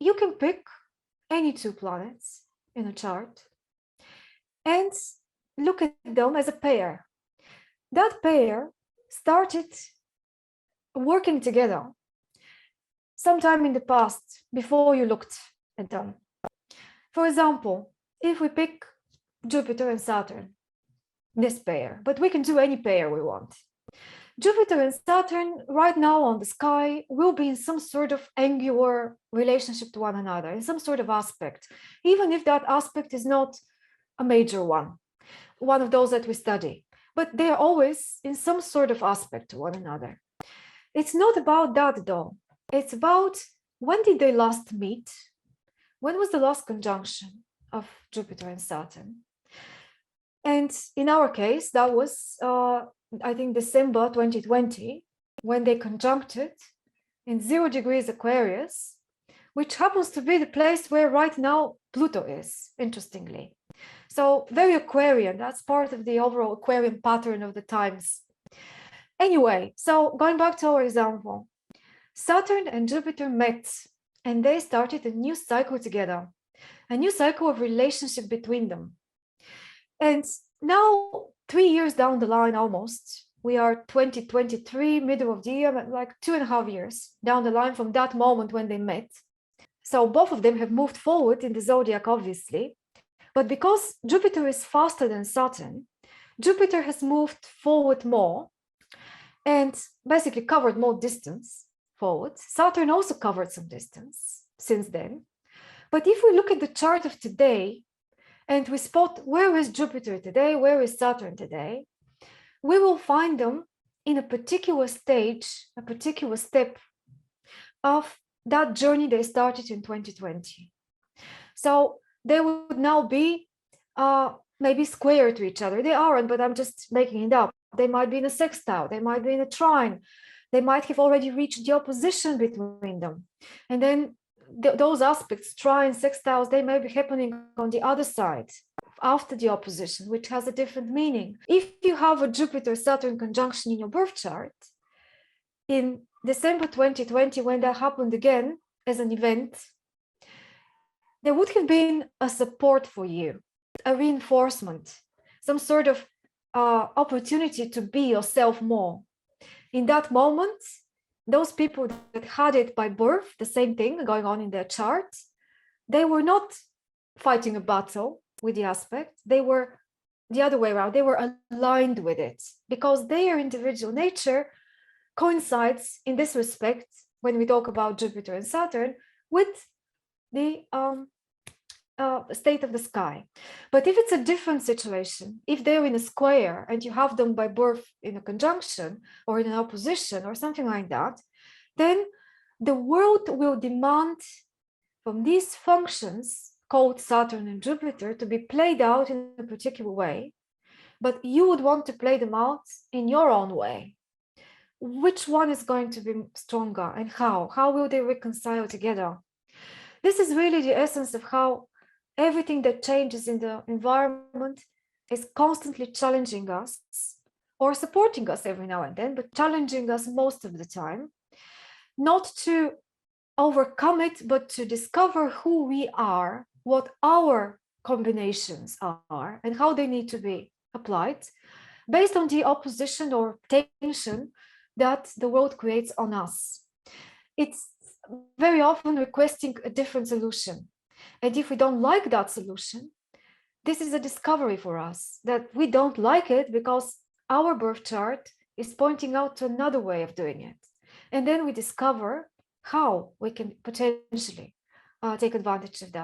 you can pick any two planets in a chart and look at them as a pair. That pair started working together sometime in the past before you looked at them. For example, if we pick Jupiter and Saturn, this pair, but we can do any pair we want. Jupiter and Saturn right now on the sky will be in some sort of angular relationship to one another, in some sort of aspect, even if that aspect is not a major one of those that we study, but they are always in some sort of aspect to one another. It's not about that though. It's about when did they last meet? When was the last conjunction of Jupiter and Saturn? And in our case, that was, I think, December 2020, when they conjuncted in 0 degrees Aquarius, which happens to be the place where right now Pluto is, interestingly. So very Aquarian, that's part of the overall Aquarian pattern of the times. Anyway, so going back to our example, Saturn and Jupiter met and they started a new cycle together, a new cycle of relationship between them. And now 3 years down the line almost, we are 2023, middle of the year, like 2.5 years down the line from that moment when they met. So both of them have moved forward in the zodiac, obviously. But because Jupiter is faster than Saturn, Jupiter has moved forward more and basically covered more distance forward. Saturn also covered some distance since then. But if we look at the chart of today and we spot where is Jupiter today, where is Saturn today, we will find them in a particular stage, a particular step of that journey they started in 2020. So they would now be maybe square to each other. They aren't, but I'm just making it up. They might be in a sextile, they might be in a trine, they might have already reached the opposition between them. And then those aspects, trines, sextiles, they may be happening on the other side after the opposition, which has a different meaning. If you have a Jupiter-Saturn conjunction in your birth chart, in December 2020, when that happened again as an event, there would have been a support for you, a reinforcement, some sort of opportunity to be yourself more. In that moment, those people that had it by birth, the same thing going on in their chart, they were not fighting a battle with the aspect. They were the other way around. They were aligned with it because their individual nature coincides in this respect when we talk about Jupiter and Saturn with the state of the sky. But if it's a different situation, if they're in a square and you have them by birth in a conjunction or in an opposition or something like that, then the world will demand from these functions called Saturn and Jupiter to be played out in a particular way, but you would want to play them out in your own way. Which one is going to be stronger and how? How will they reconcile together? This is really the essence of how everything that changes in the environment is constantly challenging us or supporting us every now and then, but challenging us most of the time, not to overcome it, but to discover who we are, what our combinations are, and how they need to be applied based on the opposition or tension that the world creates on us. It's very often requesting a different solution. And if we don't like that solution, this is a discovery for us that we don't like it because our birth chart is pointing out to another way of doing it. And then we discover how we can potentially take advantage of that.